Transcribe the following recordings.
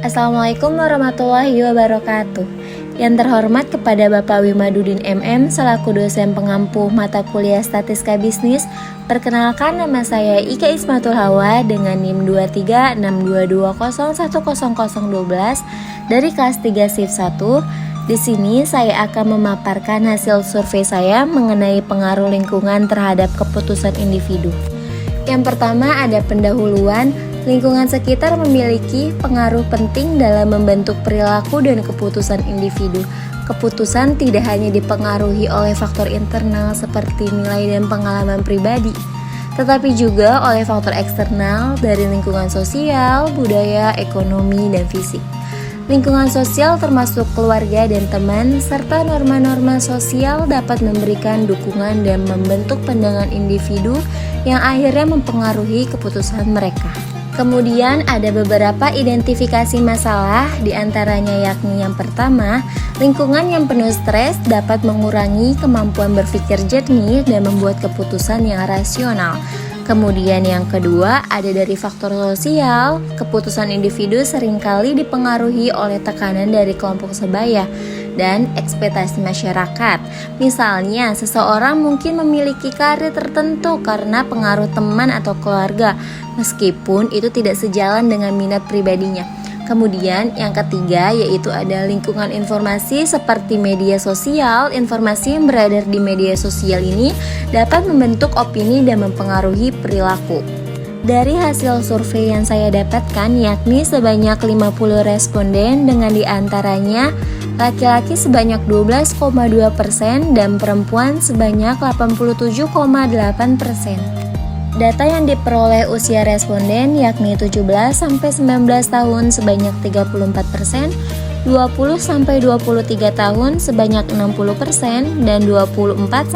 Assalamualaikum warahmatullahi wabarakatuh. Yang terhormat kepada Bapak Wimadudin MM selaku dosen pengampu mata kuliah Statistika Bisnis. Perkenalkan, nama saya Ika Ismatul Hawa dengan NIM 236220100012 dari kelas 3 Shift 1. Di sini saya akan memaparkan hasil survei saya mengenai pengaruh lingkungan terhadap keputusan individu. Yang pertama ada pendahuluan. Lingkungan sekitar memiliki pengaruh penting dalam membentuk perilaku dan keputusan individu. Keputusan tidak hanya dipengaruhi oleh faktor internal seperti nilai dan pengalaman pribadi, tetapi juga oleh faktor eksternal dari lingkungan sosial, budaya, ekonomi, dan fisik. Lingkungan sosial termasuk keluarga dan teman, serta norma-norma sosial dapat memberikan dukungan dan membentuk pandangan individu yang akhirnya mempengaruhi keputusan mereka. Kemudian ada beberapa identifikasi masalah, diantaranya yakni yang pertama, lingkungan yang penuh stres dapat mengurangi kemampuan berpikir jernih dan membuat keputusan yang rasional. Kemudian yang kedua, ada dari faktor sosial, keputusan individu seringkali dipengaruhi oleh tekanan dari kelompok sebaya dan ekspektasi masyarakat. Misalnya, seseorang mungkin memiliki karir tertentu karena pengaruh teman atau keluarga, meskipun itu tidak sejalan dengan minat pribadinya. Kemudian yang ketiga yaitu ada lingkungan informasi seperti media sosial. Informasi yang beredar di media sosial ini dapat membentuk opini dan mempengaruhi perilaku. Dari hasil survei yang saya dapatkan yakni sebanyak 50 responden dengan diantaranya laki-laki sebanyak 12,2% dan perempuan sebanyak 87,8%. Data yang diperoleh usia responden yakni 17-19 tahun sebanyak 34%, 20-23 tahun sebanyak 60%, dan 24-27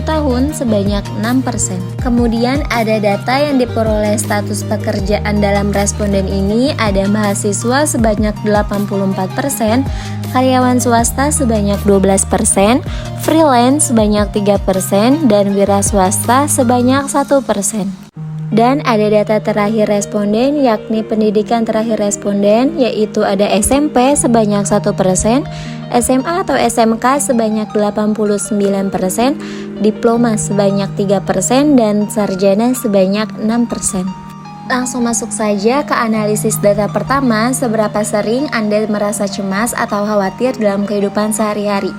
tahun sebanyak 6%. Kemudian ada data yang diperoleh status pekerjaan dalam responden ini, ada mahasiswa sebanyak 84%, karyawan swasta sebanyak 12%, freelance sebanyak 3%, dan wira swasta sebanyak 1%. Dan ada data terakhir responden yakni pendidikan terakhir responden, yaitu ada SMP sebanyak 1%, SMA atau SMK sebanyak 89%, diploma sebanyak 3%, dan sarjana sebanyak 6%. Langsung masuk saja ke analisis data pertama, seberapa sering Anda merasa cemas atau khawatir dalam kehidupan sehari-hari.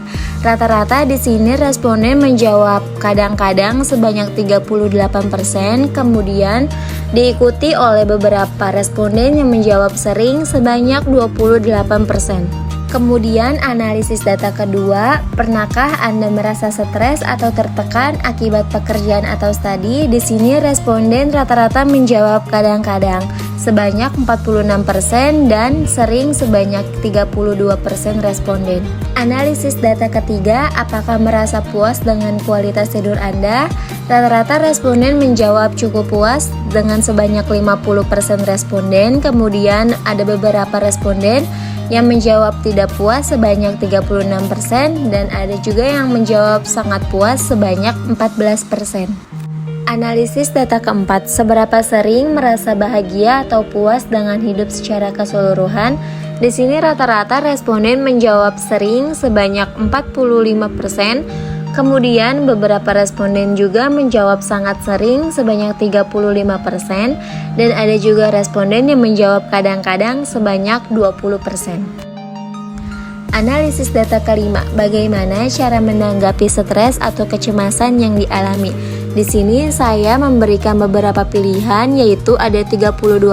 Rata-rata di sini responden menjawab kadang-kadang sebanyak 38%, kemudian diikuti oleh beberapa responden yang menjawab sering sebanyak 28%. Kemudian analisis data kedua, pernahkah Anda merasa stres atau tertekan akibat pekerjaan atau studi? Di sini responden rata-rata menjawab kadang-kadang sebanyak 46% dan sering sebanyak 32% responden. Analisis data ketiga, apakah merasa puas dengan kualitas tidur Anda? Rata-rata responden menjawab cukup puas dengan sebanyak 50% responden. Kemudian ada beberapa responden yang menjawab tidak puas sebanyak 36% dan ada juga yang menjawab sangat puas sebanyak 14%. Analisis data keempat, seberapa sering merasa bahagia atau puas dengan hidup secara keseluruhan? Di sini rata-rata responden menjawab sering sebanyak 45%. Kemudian beberapa responden juga menjawab sangat sering sebanyak 35% dan ada juga responden yang menjawab kadang-kadang sebanyak 20%. Analisis data kelima, bagaimana cara menanggapi stres atau kecemasan yang dialami? Di sini saya memberikan beberapa pilihan, yaitu ada 32%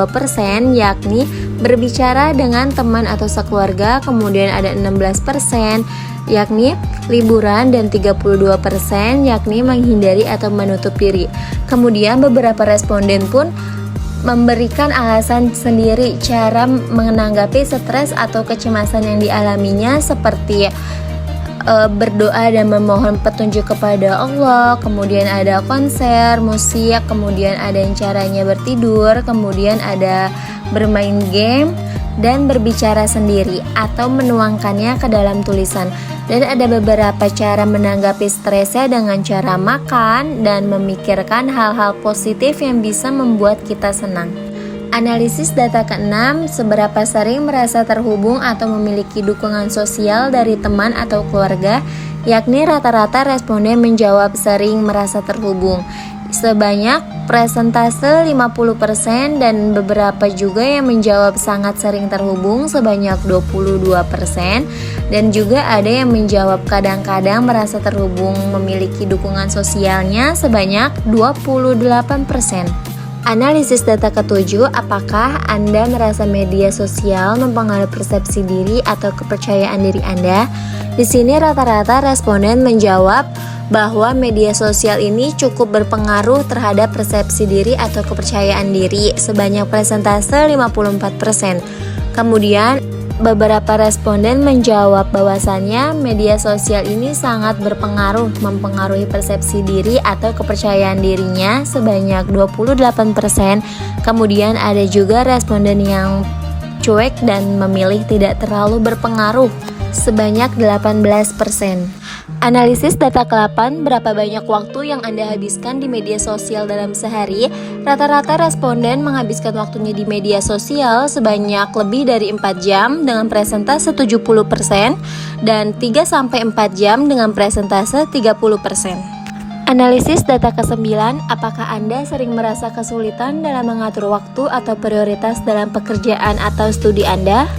yakni berbicara dengan teman atau sekeluarga, kemudian ada 16% yakni liburan, dan 32% yakni menghindari atau menutup diri. Kemudian beberapa responden pun memberikan alasan sendiri cara menanggapi stres atau kecemasan yang dialaminya, seperti berdoa dan memohon petunjuk kepada Allah, kemudian ada konser, musik, kemudian ada yang caranya bertidur, kemudian ada bermain game, dan berbicara sendiri atau menuangkannya ke dalam tulisan. Dan ada beberapa cara menanggapi stresnya dengan cara makan dan memikirkan hal-hal positif yang bisa membuat kita senang. Analisis data ke-6, seberapa sering merasa terhubung atau memiliki dukungan sosial dari teman atau keluarga, yakni rata-rata responden menjawab sering merasa terhubung. Sebanyak persentase 50% dan beberapa juga yang menjawab sangat sering terhubung sebanyak 22%, dan juga ada yang menjawab kadang-kadang merasa terhubung memiliki dukungan sosialnya sebanyak 28%. Analisis data ke-7, apakah Anda merasa media sosial mempengaruhi persepsi diri atau kepercayaan diri Anda? Di sini rata-rata responden menjawab bahwa media sosial ini cukup berpengaruh terhadap persepsi diri atau kepercayaan diri sebanyak persentase 54%. Kemudian beberapa responden menjawab bahwasannya media sosial ini sangat mempengaruhi persepsi diri atau kepercayaan dirinya sebanyak 28%. Kemudian ada juga responden yang cuek dan memilih tidak terlalu berpengaruh sebanyak 18%. Analisis data ke-8, berapa banyak waktu yang Anda habiskan di media sosial dalam sehari? Rata-rata responden menghabiskan waktunya di media sosial sebanyak lebih dari 4 jam dengan persentase 70% dan 3-4 jam dengan persentase 30%. Analisis data ke-9, apakah Anda sering merasa kesulitan dalam mengatur waktu atau prioritas dalam pekerjaan atau studi Anda?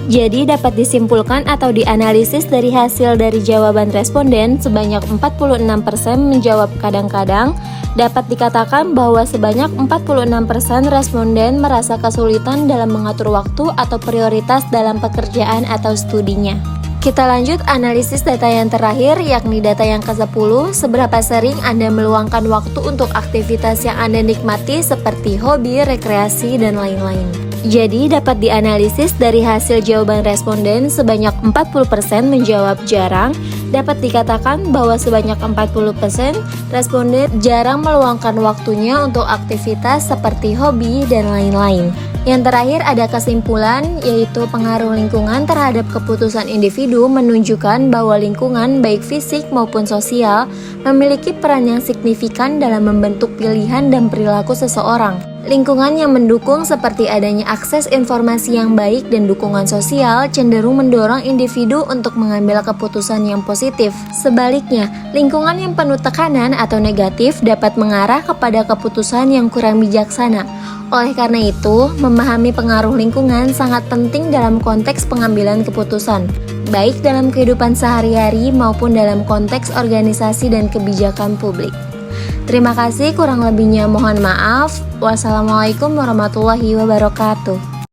Jadi dapat disimpulkan atau dianalisis dari hasil dari jawaban responden sebanyak 46% menjawab kadang-kadang, dapat dikatakan bahwa sebanyak 46% responden merasa kesulitan dalam mengatur waktu atau prioritas dalam pekerjaan atau studinya. Kita lanjut analisis data yang terakhir, yakni data yang ke-10, seberapa sering Anda meluangkan waktu untuk aktivitas yang Anda nikmati seperti hobi, rekreasi, dan lain-lain. Jadi dapat dianalisis dari hasil jawaban responden sebanyak 40% menjawab jarang, dapat dikatakan bahwa sebanyak 40% responden jarang meluangkan waktunya untuk aktivitas seperti hobi dan lain-lain. Yang terakhir ada kesimpulan, yaitu pengaruh lingkungan terhadap keputusan individu menunjukkan bahwa lingkungan baik fisik maupun sosial memiliki peran yang signifikan dalam membentuk pilihan dan perilaku seseorang. Lingkungan yang mendukung seperti adanya akses informasi yang baik dan dukungan sosial cenderung mendorong individu untuk mengambil keputusan yang positif. Sebaliknya, lingkungan yang penuh tekanan atau negatif dapat mengarah kepada keputusan yang kurang bijaksana. Oleh karena itu, memahami pengaruh lingkungan sangat penting dalam konteks pengambilan keputusan, baik dalam kehidupan sehari-hari maupun dalam konteks organisasi dan kebijakan publik. Terima kasih, kurang lebihnya mohon maaf. Wassalamualaikum warahmatullahi wabarakatuh.